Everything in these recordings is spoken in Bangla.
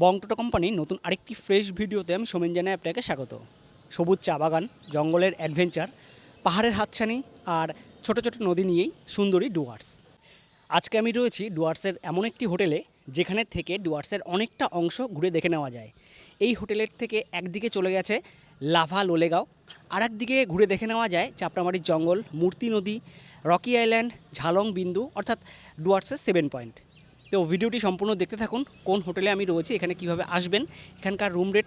বং টোটো কোম্পানির নতুন আরেকটি ফ্রেশ ভিডিওতে আমি সোমেন জানাই আপনাকে স্বাগত। সবুজ চা বাগান, জঙ্গলের অ্যাডভেঞ্চার, পাহাড়ের হাতছানি আর ছোট ছোট নদী নিয়েই সুন্দরী ডুয়ার্স। আজকে আমি রয়েছি ডুয়ার্সের এমন একটি হোটেলে যেখানে থেকে ডুয়ার্সের অনেকটা অংশ ঘুরে দেখে নেওয়া যায়। এই হোটেলের থেকে একদিকে চলে গেছে লাভা লোলেগাঁও, আর একদিকে ঘুরে দেখে নেওয়া যায় চাপড়ামারির জঙ্গল, মূর্তি নদী, রকি আইল্যান্ড, ঝালং বিন্দু, অর্থাৎ ডুয়ার্সের 7 পয়েন্ট। তো ভিডিওটি সম্পূর্ণ দেখতে থাকুন। কোন হোটেলে আমি রয়েছি, এখানে কিভাবে আসবেন, এখানকার রুম রেট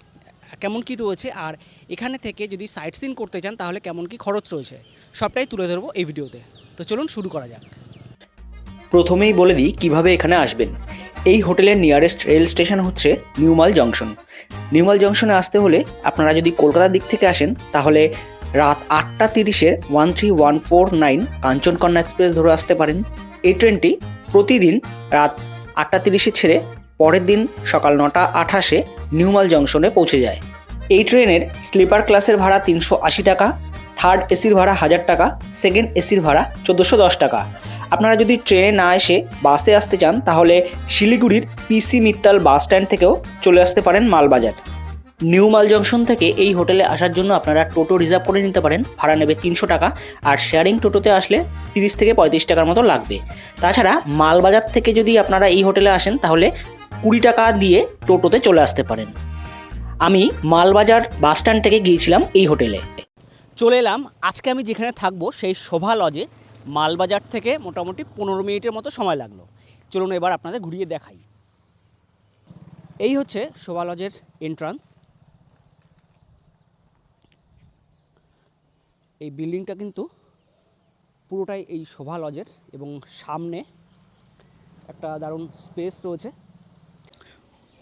কেমন কি রয়েছে, আর এখানে থেকে যদি সাইট সিন করতে চান তাহলে কেমন কি খরচ রয়েছে, সবটাই তুলে ধরবো এই ভিডিওতে। তো চলুন শুরু করা যাক। প্রথমেই বলে দিই কিভাবে এখানে আসবেন। এই হোটেলের নিয়ারেস্ট রেল স্টেশন হচ্ছে নিউমাল জংশন। নিউমাল জংশনে আসতে হলে আপনারা যদি কলকাতার দিক থেকে আসেন তাহলে রাত 8:30-এর 13149 কাঞ্চনকন্যা এক্সপ্রেস ধরে আসতে পারেন। এই ট্রেনটি প্রতিদিন রাত 8:30-এ ছেড়ে পরের দিন সকাল 9:28-এ নিউমাল জংশনে পৌঁছে যায়। এই ট্রেনের স্লিপার ক্লাসের ভাড়া 380 টাকা, থার্ড এসির ভাড়া 1000 টাকা, সেকেন্ড এসির ভাড়া 1410 টাকা। আপনারা যদি ট্রেনে না এসে বাসে আসতে চান তাহলে শিলিগুড়ির পিসি মিত্তাল বাস স্ট্যান্ড থেকেও চলে আসতে পারেন মালবাজার। নিউ মাল জংশন থেকে এই হোটেলে আসার জন্য আপনারা টোটো রিজার্ভ করে নিতে পারেন, ভাড়া নেবে 300 টাকা, আর শেয়ারিং টোটোতে আসলে 30 থেকে 35 টাকার মতো লাগবে। তাছাড়া মালবাজার থেকে যদি আপনারা এই হোটেলে আসেন তাহলে 20 টাকা দিয়ে টোটোতে চলে আসতে পারেন। আমি মালবাজার বাস স্ট্যান্ড থেকে গিয়েছিলাম এই হোটেলে। চলে এলাম আজকে আমি যেখানে থাকবো সেই শোভা লজে। মালবাজার থেকে মোটামুটি 15 মিনিটের মতো সময় লাগলো। চলুন এবার আপনাদের ঘুরিয়ে দেখাই। এই হচ্ছে শোভা লজের এন্ট্রান্স। এই বিল্ডিংটা কিন্তু পুরোটাই এই শোভা লজের, এবং সামনে একটা দারুণ স্পেস রয়েছে।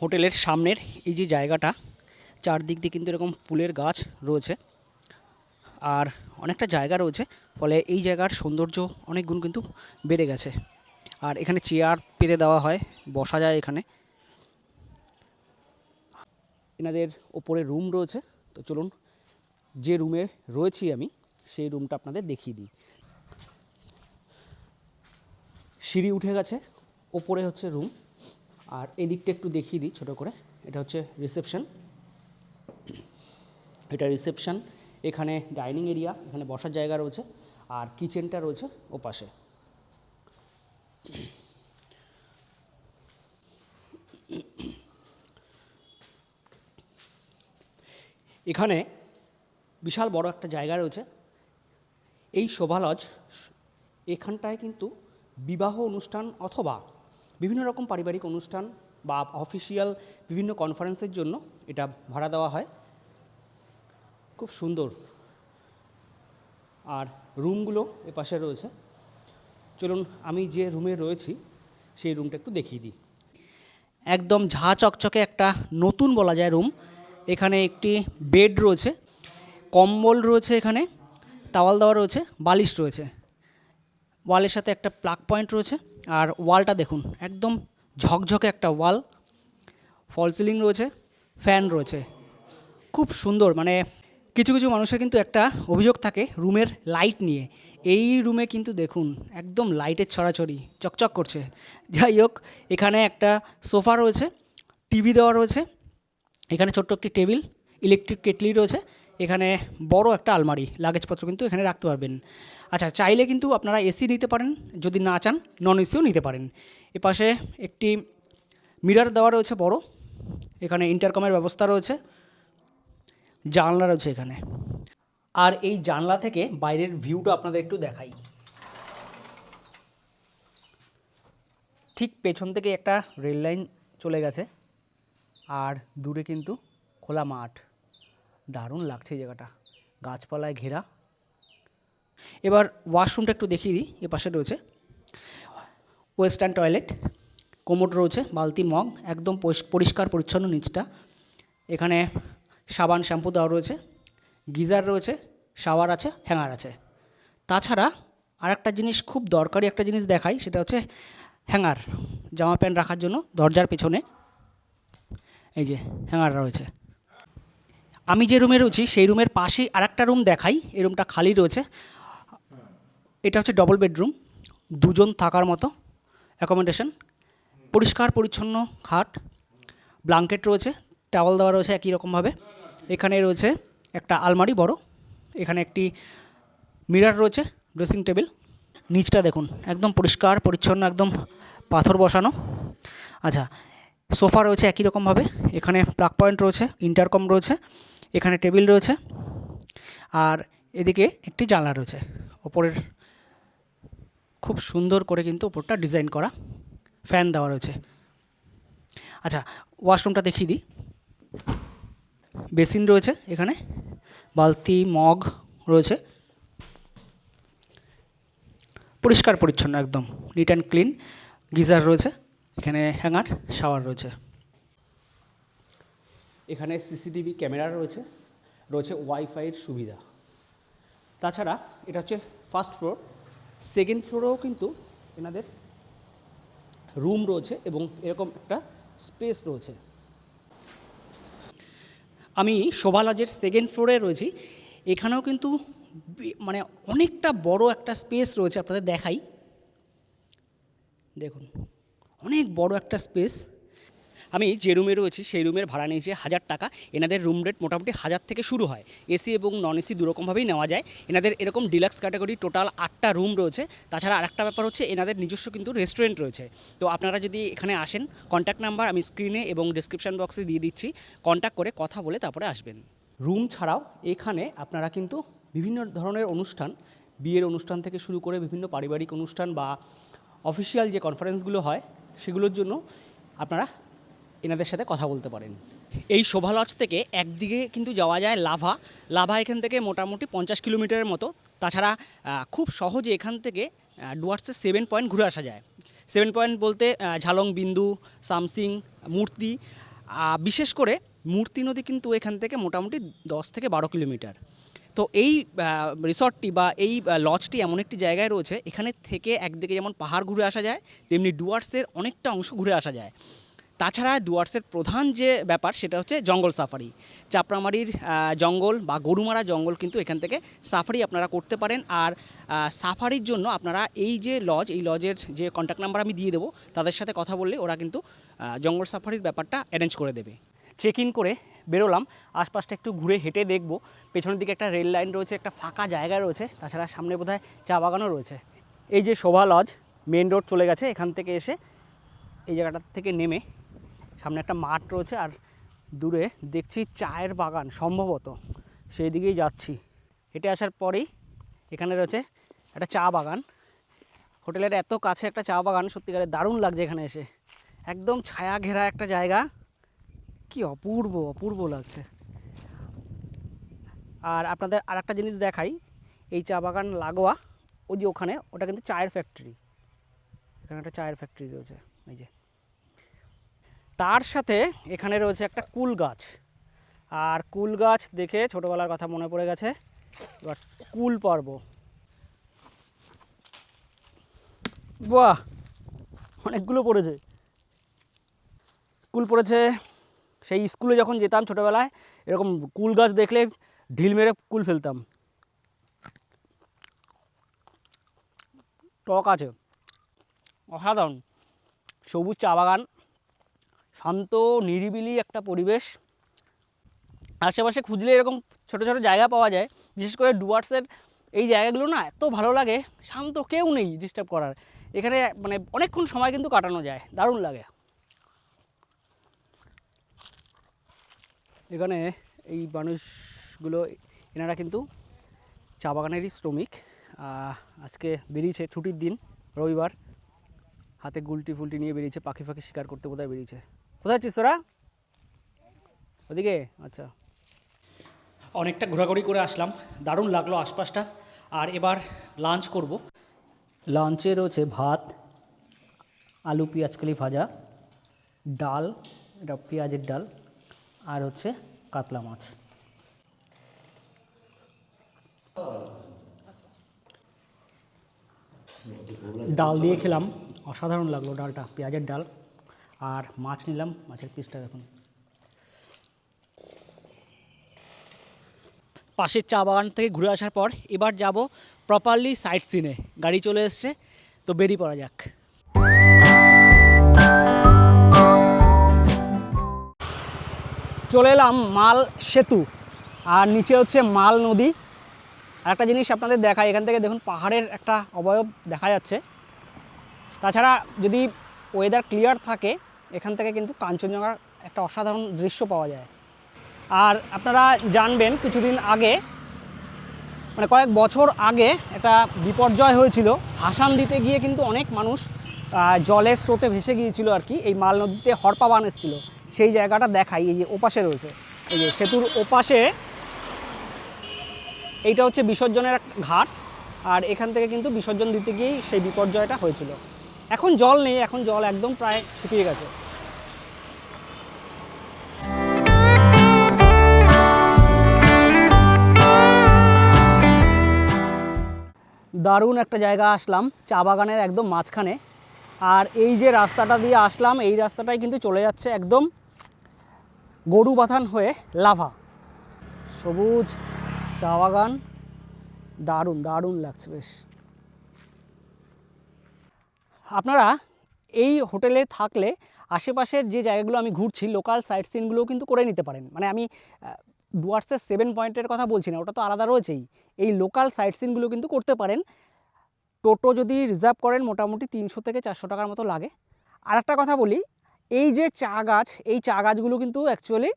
হোটেলের সামনের এই যে জায়গাটা, চারদিক দিয়ে কিন্তু এরকম ফুলের গাছ রয়েছে আর অনেকটা জায়গা রয়েছে, ফলে এই জায়গার সৌন্দর্য অনেক গুণ কিন্তু বেড়ে গেছে। আর এখানে চেয়ার পেতে দেওয়া হয়, বসা যায় এখানে। এনাদের ওপরে রুম রয়েছে। তো চলুন যে রুমে রয়েছি আমি সেই রুমটা আপনাদের দেখিয়ে দিই। সিঁড়ি উঠে গেছে, ওপরে হচ্ছে রুম। আর এই দিকটা একটু দেখিয়ে দিই ছোটো করে। এটা হচ্ছে রিসেপশন। এটা রিসেপশন, এখানে ডাইনিং এরিয়া, এখানে বসার জায়গা রয়েছে, আর কিচেনটা রয়েছে ওপাশে। এখানে বিশাল বড় একটা জায়গা রয়েছে। এই শোভা লজ, এখানটায় কিন্তু বিবাহ অনুষ্ঠান অথবা বিভিন্ন রকম পারিবারিক অনুষ্ঠান বা অফিসিয়াল বিভিন্ন কনফারেন্সের জন্য এটা ভাড়া দেওয়া হয়। খুব সুন্দর। আর রুমগুলো এপাশে রয়েছে। চলুন আমি যে রুমে রয়েছি সেই রুমটা একটু দেখিয়ে দিই। একদম ঝাঁ চকচকে একটা নতুন বলা যায় রুম। এখানে একটি বেড রয়েছে, কম্বল রয়েছে, এখানে টাওয়াল দেওয়া রয়েছে, বালিশ রয়েছে, ওয়ালের সাথে একটা প্লাগ পয়েন্ট রয়েছে। আর ওয়ালটা দেখুন, একদম ঝকঝকে একটা ওয়াল, ফল সিলিং রয়েছে, ফ্যান রয়েছে। খুব সুন্দর। মানে কিছু কিছু মানুষের কিন্তু একটা অভিযোগ থাকে রুমের লাইট নিয়ে। এই রুমে কিন্তু দেখুন একদম লাইটের ছড়াছড়ি, চকচক করছে। যাই হোক, এখানে একটা সোফা রয়েছে, টিভি দেওয়া রয়েছে, এখানে ছোট্ট একটি টেবিল, ইলেকট্রিক কেটলি রয়েছে, এখানে বড় একটা আলমারি, লাগেজপত্র কিন্তু এখানে রাখতে পারবেন। আচ্ছা, চাইলে কিন্তু আপনারা এসি নিতে পারেন, যদি না চান নন এসিও নিতে পারেন। এপাশে একটি মিরর দেওয়া রয়েছে বড়, এখানে ইন্টারকমের ব্যবস্থা রয়েছে, জানলা রয়েছে এখানে। আর এই জানলা থেকে বাইরের ভিউটা আপনাদের একটু দেখাই। ঠিক পেছন থেকে একটা রেল লাইন চলে গেছে, আর দূরে কিন্তু খোলা মাঠ। দারুণ লাগছে জায়গাটা, গাছপালায় ঘেরা। এবার ওয়াশরুমটা একটু দেখিয়ে দিই। এপাশে রয়েছে ওয়েস্টার্ন টয়লেট, কোমোড রয়েছে, বালতি, মগ, একদম পরিষ্কার পরিচ্ছন্ন নিচটা। এখানে সাবান শ্যাম্পু দেওয়া রয়েছে, গিজার রয়েছে, শাওয়ার আছে, হ্যাঙ্গার আছে। তাছাড়া আর একটা জিনিস, খুব দরকারি একটা জিনিস দেখাই, সেটা হচ্ছে হ্যাঙ্গার, জামা প্যান্ট রাখার জন্য দরজার পেছনে এই যে হ্যাঙ্গার রয়েছে। আমি যে রুমে রয়েছি সেই রুমের পাশেই আর একটা রুম দেখাই। এই রুমটা খালি রয়েছে। এটা হচ্ছে ডবল বেডরুম, দুজন থাকার মতো অ্যাকোমোডেশন, পরিষ্কার পরিচ্ছন্ন খাট, ব্ল্যাঙ্কেট রয়েছে, টাওয়াল দেওয়া রয়েছে একই রকমভাবে। এখানে রয়েছে একটা আলমারি বড়, এখানে একটি মিরর রয়েছে, ড্রেসিং টেবিল। নিচটা দেখুন একদম পরিষ্কার পরিচ্ছন্ন, একদম পাথর বসানো। আচ্ছা, সোফা রয়েছে একই রকমভাবে, এখানে প্লাগ পয়েন্ট রয়েছে, ইন্টারকম রয়েছে, এখানে টেবিল রয়েছে, আর এদিকে একটি জানলা রয়েছে। ওপরের খুব সুন্দর করে কিন্তু ওপরটা ডিজাইন করা, ফ্যান দেওয়া রয়েছে। আচ্ছা, ওয়াশরুমটা দেখিয়ে দিই। বেসিন রয়েছে, এখানে বালতি মগ রয়েছে, পরিষ্কার পরিচ্ছন্ন একদম নিট অ্যান্ড ক্লিন। গিজার রয়েছে, এখানে হ্যাঙ্গার, শাওয়ার রয়েছে। এখানে সিসিটিভি ক্যামেরা রয়েছে, রয়েছে ওয়াইফাইয়ের সুবিধা। তাছাড়া এটা হচ্ছে ফার্স্ট ফ্লোর। সেকেন্ড ফ্লোরেও কিন্তু এনাদের রুম রয়েছে এবং এরকম একটা স্পেস রয়েছে। আমি শোভা লজের সেকেন্ড ফ্লোরে রয়েছি। এখানেও কিন্তু মানে অনেকটা বড় একটা স্পেস রয়েছে, আপনাদের দেখাই। দেখুন অনেক বড় একটা স্পেস। আমি যে রুমে রয়েছি সেই রুমের ভাড়া নিয়েছি 1000 টাকা। এনাদের রুম রেট মোটামুটি 1000 থেকে শুরু হয়। এসি এবং নন এসি দুরকমভাবেই নেওয়া যায়। এনাদের এরকম ডিলাক্স ক্যাটাগরি টোটাল 8টা রুম রয়েছে। তাছাড়া আরেকটা ব্যাপার হচ্ছে এনাদের নিজস্ব কিন্তু রেস্টুরেন্ট রয়েছে। তো আপনারা যদি এখানে আসেন, কন্ট্যাক্ট নাম্বার আমি স্ক্রিনে এবং ডিসক্রিপশন বক্সে দিয়ে দিচ্ছি, কন্ট্যাক্ট করে কথা বলে তারপরে আসবেন। রুম ছাড়াও এখানে আপনারা কিন্তু বিভিন্ন ধরনের অনুষ্ঠান, বিয়ের অনুষ্ঠান থেকে শুরু করে বিভিন্ন পারিবারিক অনুষ্ঠান বা অফিসিয়াল যে কনফারেন্সগুলো হয় সেগুলোর জন্য আপনারা এনাদের সাথে কথা বলতে পারেন। এই শোভা লজ থেকে একদিকে কিন্তু যাওয়া যায় লাভা এখান থেকে মোটামুটি 50 কিলোমিটারের মতো। তাছাড়া খুব সহজে এখান থেকে ডুয়ার্সের 7 পয়েন্ট ঘুরে আসা যায়। 7 পয়েন্ট বলতে ঝালং বিন্দু, সামসিং, মূর্তি। বিশেষ করে মূর্তি নদী কিন্তু এখান থেকে মোটামুটি 10 থেকে 12 কিলোমিটার। তো এই রিসর্টটি বা এই লজটি এমন একটি জায়গায় রয়েছে, এখানে থেকে একদিকে যেমন পাহাড় ঘুরে আসা যায়, তেমনি ডুয়ার্সের অনেকটা অংশ ঘুরে আসা যায়। তাছাড়া ডুয়ার্সের প্রধান যে ব্যাপার সেটা হচ্ছে জঙ্গল সাফারি। চাপড়ামারির জঙ্গল বা গরুমারা জঙ্গল কিন্তু এখান থেকে সাফারি আপনারা করতে পারেন। আর সাফারির জন্য আপনারা এই যে লজ, এই লজের যে কন্ট্যাক্ট নাম্বার আমি দিয়ে দেবো, তাদের সাথে কথা বললে ওরা কিন্তু জঙ্গল সাফারির ব্যাপারটা অ্যারেঞ্জ করে দেবে। চেক ইন করে বেরোলাম, আশপাশটা একটু ঘুরে হেঁটে দেখব। পেছনের দিকে একটা রেল লাইন রয়েছে, একটা ফাঁকা জায়গা রয়েছে, তাছাড়া সামনে বোধহয় চা বাগানও রয়েছে। এই যে শোভা লজ মেন রোড চলে গেছে, এখান থেকে এসে এই জায়গাটার থেকে নেমে সামনে একটা মাঠ রয়েছে, আর দূরে দেখছি চায়ের বাগান, সম্ভবত সেই দিকেই যাচ্ছি। হেঁটে আসার পরেই এখানে রয়েছে একটা চা বাগান। হোটেলের এত কাছে একটা চা বাগান, সত্যিকারের দারুণ লাগছে এখানে এসে। একদম ছায়া ঘেরা একটা জায়গা, কি অপূর্ব অপূর্ব লাগছে। আর আপনাদের আর একটা জিনিস দেখাই, এই চা বাগান লাগোয়া ওই যে ওখানে, ওটা কিন্তু চায়ের ফ্যাক্টরি। এখানে একটা চায়ের ফ্যাক্টরি রয়েছে, এই যে। তার সাথে এখানে রয়েছে একটা কুল গাছ, আর কুল গাছ দেখে ছোটোবেলার কথা মনে পড়ে গেছে। এবার কুল পারব। বাহ, অনেকগুলো পড়েছে কুল পড়েছে। সেই স্কুলে যখন যেতাম ছোটোবেলায়, এরকম কুল গাছ দেখলে ঢিল মেরে কুল ফেলতাম। টক আছে, অসাধারণ। সবুজ চা বাগান, শান্ত নিরিবিলি একটা পরিবেশ। আশেপাশে খুঁজলে এরকম ছোটো ছোটো জায়গা পাওয়া যায়। বিশেষ করে ডুয়ার্সের এই জায়গাগুলো না এত ভালো লাগে, শান্ত, কেউ নেই ডিস্টার্ব করার। এখানে মানে অনেকক্ষণ সময় কিন্তু কাটানো যায়, দারুণ লাগে। এখানে এই মানুষগুলো, এনারা কিন্তু চা বাগানেরই শ্রমিক। আজকে বেরিয়েছে, ছুটির দিন, রবিবার, হাতে গুলটি ফুলটি নিয়ে বেরিয়েছে, পাখি ফাঁকি শিকার করতে বোধহয় বেরিয়েছে। কোথায় আছিস তোরা? ওদিকে? আচ্ছা। অনেকটা ঘোরাঘুরি করে আসলাম, দারুণ লাগলো আশপাশটা। আর এবার লাঞ্চ করব। লাঞ্চে রয়েছে ভাত, আলু পেঁয়াজকালি ভাজা, ডাল, এটা পেঁয়াজের ডাল, আর হচ্ছে কাতলা মাছ। ডাল দিয়ে খেলাম, অসাধারণ লাগলো ডালটা, পেঁয়াজের ডাল। আর মাছ নিলাম, মাছের পিসটা দেখুন। পাশের চা বাগান থেকে ঘুরে আসার পর এবার যাব প্রপারলি সাইট সিনে। গাড়ি চলে এসছে, তো বেরিয়ে পড়া যাক। চলে এলাম মাল সেতু, আর নিচে হচ্ছে মাল নদী। আর একটা জিনিস আপনাদের দেখাই, এখান থেকে দেখুন পাহাড়ের একটা অবয়ব দেখা যাচ্ছে। তাছাড়া যদি ওয়েদার ক্লিয়ার থাকে এখান থেকে কিন্তু কাঞ্চনজঙ্ঘার একটা অসাধারণ দৃশ্য পাওয়া যায়। আর আপনারা জানবেন কিছুদিন আগে, মানে কয়েক বছর আগে একটা বিপর্যয় হয়েছিল। ভাসান দিতে গিয়ে কিন্তু অনেক মানুষ জলের স্রোতে ভেসে গিয়েছিল আর কি। এই মাল নদীতে হরপা বান এসেছিল, সেই জায়গাটা দেখাই। এই যে ওপাশে রয়েছে, এই যে সেতুর ওপাশে এইটা হচ্ছে বিসর্জনের ঘাট। আর এখান থেকে কিন্তু বিসর্জন দিতে গিয়েই সেই বিপর্যয়টা হয়েছিল। এখন জল নেই, এখন জল একদম প্রায় শুকিয়ে গেছে। দারুণ একটা জায়গা আসলাম, চা বাগানের একদম মাঝখানে। আর এই যে রাস্তাটা দিয়ে আসলাম, এই রাস্তাটাই কিন্তু চলে যাচ্ছে একদম গরুবাথান হয়ে লাভা। সবুজ চা বাগান, দারুণ দারুণ লাগছে বেশ। আপনারা এই হোটেলে থাকলে আশেপাশের যে জায়গাগুলো আমি ঘুরছি, লোকাল সাইট সিনগুলোও কিন্তু করে নিতে পারেন। মানে আমি ডুয়ার্সের 7 পয়েন্টের কথা বলছি না, ওটা তো আলাদা রয়েছেই। এই লোকাল সাইট সিনগুলো কিন্তু করতে পারেন। টোটো যদি রিজার্ভ করেন মোটামুটি 300 থেকে 400 টাকার মতো লাগে। আর একটা কথা বলি, এই যে চা গাছ, এই চা গাছগুলো কিন্তু অ্যাকচুয়ালি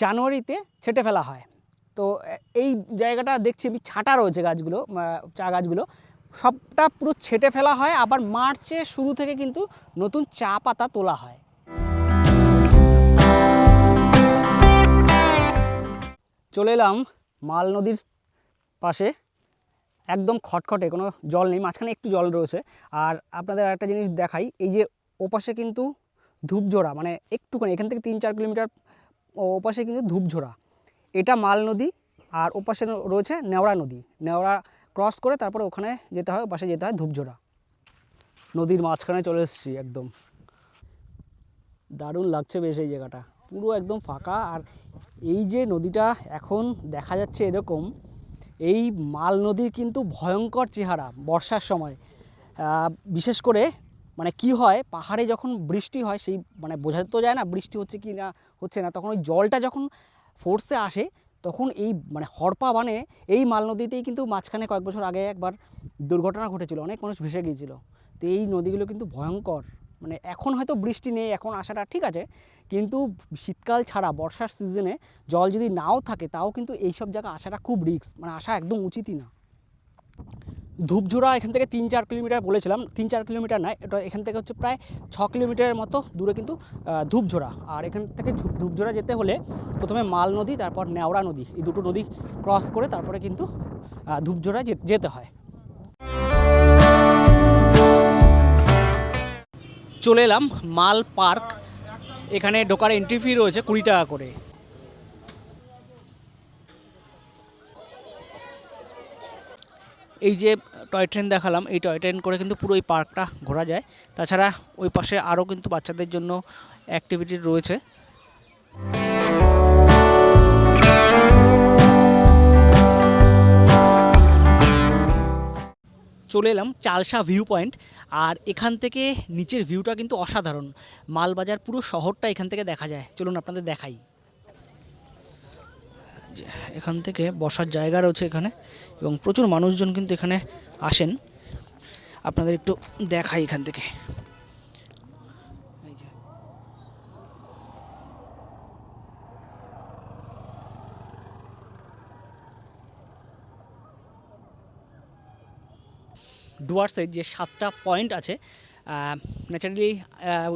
জানুয়ারিতে ছেঁটে ফেলা হয়। তো এই জায়গাটা দেখছি আমি ছাঁটা রয়েছে গাছগুলো, চা গাছগুলো সবটা পুরো ছেঁটে ফেলা হয়। আবার মার্চের শুরু থেকে কিন্তু নতুন চা পাতা তোলা হয়। চলে এলাম মাল নদীর পাশে, একদম খটখটে, কোনো জল নেই, মাঝখানে একটু জল রয়েছে। আর আপনাদের একটা জিনিস দেখাই, এই যে ওপাশে কিন্তু ধূপঝোড়া, মানে একটুখানি এখান থেকে 3-4 কিলোমিটার ওপাশে কিন্তু ধূপঝোড়া, এটা মাল নদী। আর ওপাশে রয়েছে নেওড়া নদী, নেওড়া ক্রস করে তারপরে ওখানে যেতে হয়, ওপাশে যেতে হয় ধূপঝোড়া। নদীর মাঝখানে চলে এসেছি একদম, দারুণ লাগছে বেশ এই জায়গাটা, পুরো একদম ফাঁকা। আর এই যে নদীটা এখন দেখা যাচ্ছে এরকম, এই মাল নদীর কিন্তু ভয়ঙ্কর চেহারা বর্ষার সময়। বিশেষ করে মানে কি হয়, পাহাড়ে যখন বৃষ্টি হয়, সেই মানে বোঝা তো যায় না বৃষ্টি হচ্ছে কি না হচ্ছে না, তখন ওই জলটা যখন ফোর্সে আসে তখন এই মানে হরপা বানে এই মাল নদীতেই কিন্তু মাঝখানে কয়েক বছর আগে একবার দুর্ঘটনা ঘটেছিল, অনেক মানুষ ভেসে গিয়েছিল। তো এই নদীগুলো কিন্তু ভয়ঙ্কর। মানে এখন হয়তো বৃষ্টি নেই, এখন আসাটা ঠিক আছে, কিন্তু শীতকাল ছাড়া বর্ষার সিজনে জল যদি নাও থাকে তাও কিন্তু এইসব জায়গা আসাটা খুব রিস্ক, মানে আসা একদম উচিতই না। ধূপঝোড়া এখান থেকে 3-4 কিলোমিটার বলেছিলাম, 3-4 কিলোমিটার নয়, এটা এখান থেকে হচ্ছে প্রায় 6 কিলোমিটারের মতো দূরে কিন্তু ধূপঝোড়া। আর এখান থেকে ধূপঝোড়া যেতে হলে প্রথমে মাল নদী, তারপর নেওড়া নদী, এই দুটো নদী ক্রস করে তারপরে কিন্তু ধূপঝোড়া যেতে হয়। চলে এলাম মাল পার্ক, এখানে ঢোকার এন্ট্রি ফি রয়েছে 20 টাকা করে। এই যে টয় ট্রেন দেখালাম, এই টয় ট্রেন করে কিন্তু পুরো এই পার্কটা ঘোরা যায়। তাছাড়া ওই পাশে আরও কিন্তু বাচ্চাদের জন্য অ্যাক্টিভিটি রয়েছে। চলে এলাম চালসা ভিউ পয়েন্ট, আর এখান থেকে নিচের ভিউটা কিন্তু অসাধারণ। মালবাজার পুরো শহরটা এখান থেকে দেখা যায়, চলুন আপনাদের দেখাই। এখান থেকে বসার জায়গা রয়েছে এখানে, এবং প্রচুর মানুষজন কিন্তু এখানে আসেন। আপনাদের একটু দেখাই এখান থেকে। এই যে ডুয়ার্সের যে 7টা পয়েন্ট আছে, ন্যাচারালি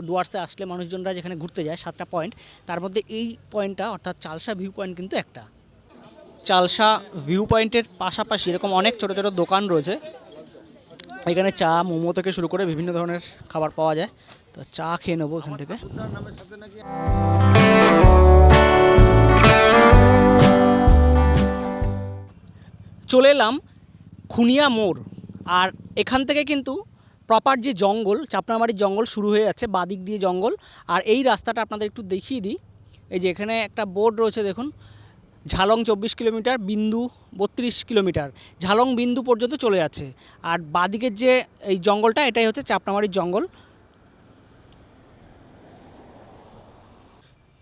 ডুয়ার্সে আসলে মানুষজনরা যেখানে ঘুরতে যায় 7টা পয়েন্ট, তার মধ্যে এই পয়েন্টটা অর্থাৎ চালসা ভিউ পয়েন্ট কিন্তু একটা। চালসা ভিউ পয়েন্টের পাশাপাশি এরকম অনেক ছোটো ছোটো দোকান রয়েছে। এখানে চা, মোমো থেকে শুরু করে বিভিন্ন ধরনের খাবার পাওয়া যায়। তো চা খেয়ে নেবো এখান থেকে। চলে এলাম খুনিয়া মোড়, আর এখান থেকে কিন্তু প্রপার যে জঙ্গল, চাপড়ামারির জঙ্গল শুরু হয়ে যাচ্ছে, বাদিক দিয়ে জঙ্গল। আর এই রাস্তাটা আপনাদের একটু দেখিয়ে দিই। এই যে এখানে একটা বোর্ড রয়েছে দেখুন, ঝালং 24 কিলোমিটার, বিন্দু 32 কিলোমিটার, ঝালং বিন্দু পর্যন্ত চলে যাচ্ছে। আর বাদিকের যে এই জঙ্গলটা, এটাই হচ্ছে চাপড়ামারির জঙ্গল।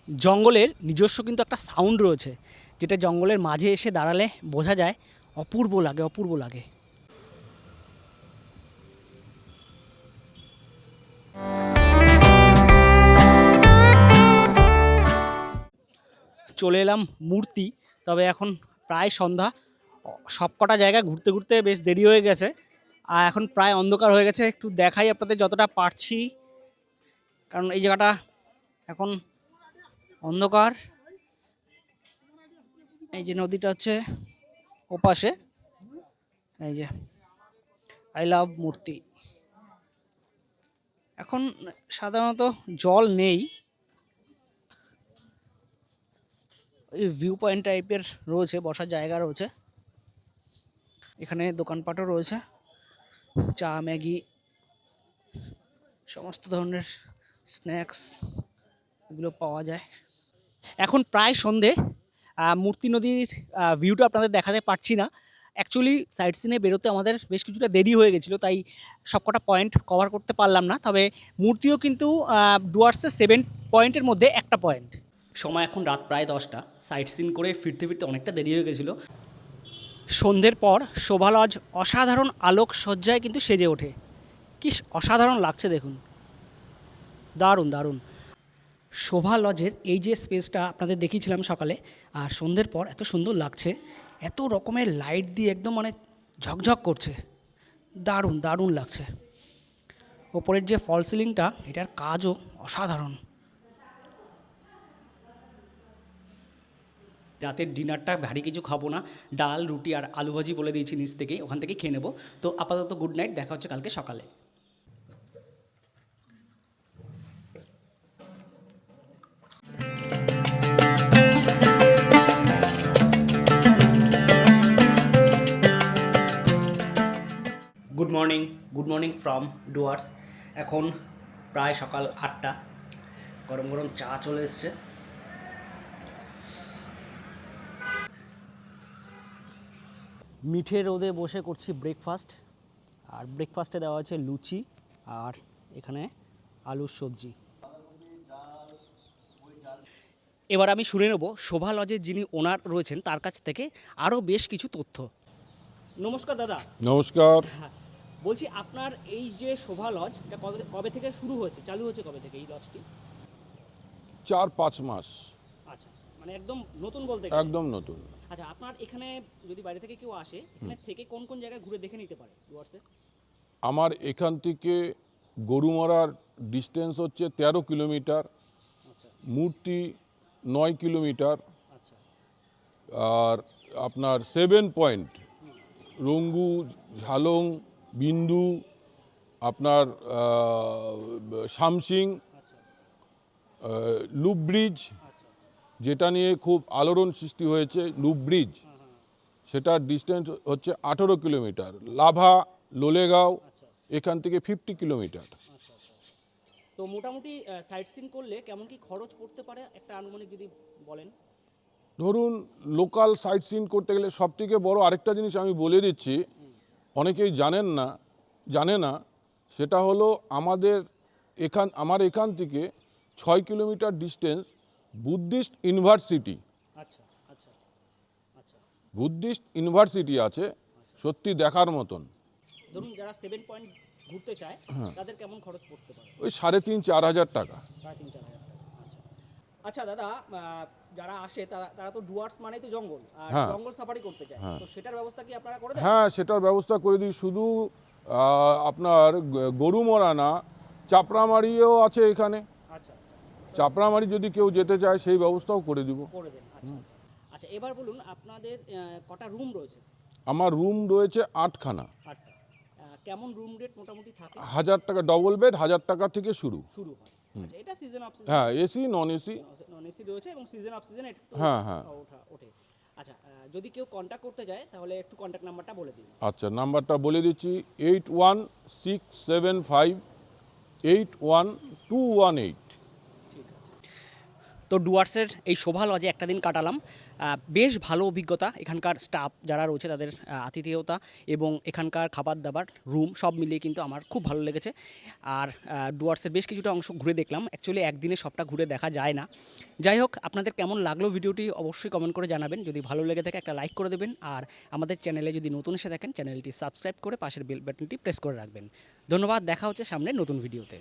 জঙ্গলের নিজস্ব কিন্তু একটা সাউন্ড রয়েছে, যেটা জঙ্গলের মাঝে এসে দাঁড়ালে বোঝা যায়, অপূর্ব লাগে, অপূর্ব লাগে। চলে এলাম মূর্তি, তবে এখন প্রায় সন্ধ্যা, সবকটা জায়গা ঘুরতে ঘুরতে বেশ দেরি হয়ে গেছে, আর এখন প্রায় অন্ধকার হয়ে গেছে। একটু দেখাই আপনাদের যতটা পারছি, কারণ এই জায়গাটা এখন অন্ধকার। এই যে নদীটা হচ্ছে ওপাশে, এই যে আই লাভ মূর্তি। এখন সাধারণত জল নেই, এই ভিউ পয়েন্ট টাইপের রয়েছে, বসার জায়গা রয়েছে, এখানে দোকানপাটও রয়েছে, চা ম্যাগি সমস্ত ধরনের স্ন্যাক্স এগুলো পাওয়া যায়। এখন প্রায় সন্ধে, মূর্তি নদীর ভিউটা আপনাদের দেখাতে পারছি না। অ্যাকচুয়ালি সাইট সিনে বেরোতে আমাদের বেশ কিছুটা দেরি হয়ে গেছিলো, তাই সবকটা পয়েন্ট কভার করতে পারলাম না। তবে মূর্তিও কিন্তু ডুয়ার্সের 7 পয়েন্টের মধ্যে একটা পয়েন্ট। সময় এখন রাত প্রায় 10টা, সাইট সিন করে ফিরতে ফিরতে অনেকটা দেরি হয়ে গেছিলো। সন্ধ্যের পর শোভা লজ অসাধারণ আলোক সজ্জায় কিন্তু সেজে ওঠে, কি অসাধারণ লাগছে দেখুন, দারুণ দারুণ। শোভা লজের এই যে স্পেসটা আপনাদের দেখিয়েছিলাম সকালে, আর সন্ধ্যের পর এত সুন্দর লাগছে, এত রকমের লাইট দিয়ে একদম মানে ঝকঝক করছে, দারুণ দারুণ লাগছে। ওপরের যে ফল সিলিংটা, এটার কাজও অসাধারণ। রাতের ডিনারটা ভারী কিছু খাবো না, ডাল রুটি আর আলু ভাজি বলে দিয়েছি নিচ থেকেই, ওখান থেকেই খেয়ে নেবো। তো আপাতত গুড নাইট, দেখা হচ্ছে কালকে সকালে। Good morning from Dooars. এখন প্রায় সকাল 8টা, গরম গরম চা চলে এসছে। মিঠে রোদে বসে করছি ব্রেকফাস্ট, আর ব্রেকফাস্টে দেওয়া আছে লুচি আর এখানে আলুর সবজি। এবার আমি শুনে নেব শোভা লজের যিনি ওনার রয়েছেন তার কাছ থেকে আরও বেশ কিছু তথ্য। নমস্কার দাদা। নমস্কার। হ্যাঁ, বলছি আপনার এই যে শোভা লজ, এটা কবে থেকে শুরু হয়েছে, চালু হয়েছে কবে থেকে এই লজটি? 4-5 মাস। আচ্ছা, মানে একদম নতুন বলতে একদম নতুন। আচ্ছা, আপনার এখানে যদি বাইরে থেকে কেউ আসে, এখানে থেকে কোন কোন জায়গায় ঘুরে দেখে নিতে পারে ডুয়ার্সে? আমার এখান থেকে গরুমারার ডিস্টেন্স হচ্ছে 13 কিলোমিটার, আচ্ছা মূর্তি 9 কিলোমিটার, আচ্ছা আর আপনার 7 পয়েন্ট রঙ্গু, ঝালং, বিন্দু, আপনার শামসিং, আচ্ছা লুপ ব্রিজ, আচ্ছা যেটা নিয়ে খুব আলোড়ন সৃষ্টি হয়েছে, লুপ ব্রিজ, সেটার ডিস্টেন্স হচ্ছে 18 কিলোমিটার। লাভা, লোলেগাঁও, আচ্ছা এখান থেকে 50 কিলোমিটার। আচ্ছা আচ্ছা। তো মোটামুটি সাইট সিন করলে কেমন কি খরচ পড়তে পারে একটা আনুমানিক যদি বলেন? ধরুন, লোকাল সাইট সিন করতে গেলে সবথেকে বড় আরেকটা জিনিস আমি বলে দিচ্ছি, অনেকেই জানে না, সেটা হলো আমার এখান থেকে 6 কিলোমিটার ডিস্টেন্স বুদ্ধিস্ট ইউনিভার্সিটি। আচ্ছা আচ্ছা আচ্ছা। বুদ্ধিস্ট ইউনিভার্সিটি আছে, সত্যি দেখার মতন। ধরুন যারা 7 পয়েন্ট ঘুরতে চায় তাদের কেমন খরচ পড়তে পারে? ওই 3,500-4 হাজার টাকা। 3,500-4,000 টাকা। আচ্ছা আচ্ছা দাদা, যারা আসে তারা তো ডুয়ার্স মানেই তো জঙ্গল, আর হ্যাঁ। জঙ্গল সাফারি করতে চায়, তো সেটার ব্যবস্থা কি আপনারা করে দেন? হ্যাঁ, সেটার ব্যবস্থা করে দিই। শুধু আপনার গরুমরা না, চাপড়ামারিও আছে এখানে। আচ্ছা আচ্ছা চাপড়ামারি যদি কেউ যেতে চায় সেই ব্যবস্থাও করে দিব। করে দেন। আচ্ছা আচ্ছা আচ্ছা। এবার বলুন আপনাদের কটা রুম রয়েছে? আমার রুম রয়েছে 8খানা। 8টা। কেমন রুম রেট মোটামুটি থাকে? 1,000 টাকা ডবল বেড, 1,000 টাকা থেকে শুরু। শুরু হয়। আচ্ছা, এটা সিজন অফ সিজন? হ্যাঁ, AC non AC. Non AC রয়েছে এবং সিজন অফ সিজন একটু হ্যাঁ হ্যাঁ। ওঠে। আচ্ছা, যদি কেউ কন্ট্যাক্ট করতে যায় তাহলে একটু কন্ট্যাক্ট নাম্বারটা বলে দিন। আচ্ছা, নাম্বারটা বলে দিচ্ছি, 8167581218। ঠিক আছে। তো ডুয়ার্সের এই শোভা লজে একটা দিন কাটালাম, বেশ ভালো অভিজ্ঞতা, এখানকার স্টাফ যারা রয়েছে তাদের আতিথেয়তা এবং এখানকার খাবার দাবার রুম সব মিলিয়ে কিন্তু আমার খুব ভালো লেগেছে। আর ডুয়ার্সের বেশ কিছুটা অংশ ঘুরে দেখলাম, অ্যাকচুয়ালি একদিনে সবটা ঘুরে দেখা যায় না। যাই হোক, আপনাদের কেমন লাগলো ভিডিওটি অবশ্যই কমেন্ট করে জানাবেন। যদি ভালো লেগে থাকে একটা লাইক করে দেবেন, আর আমাদের চ্যানেলে যদি নতুন এসে থাকেন চ্যানেলটি সাবস্ক্রাইব করে পাশের বেল বাটনটি প্রেস করে রাখবেন। ধন্যবাদ, দেখা হচ্ছে সামনে নতুন ভিডিওতে।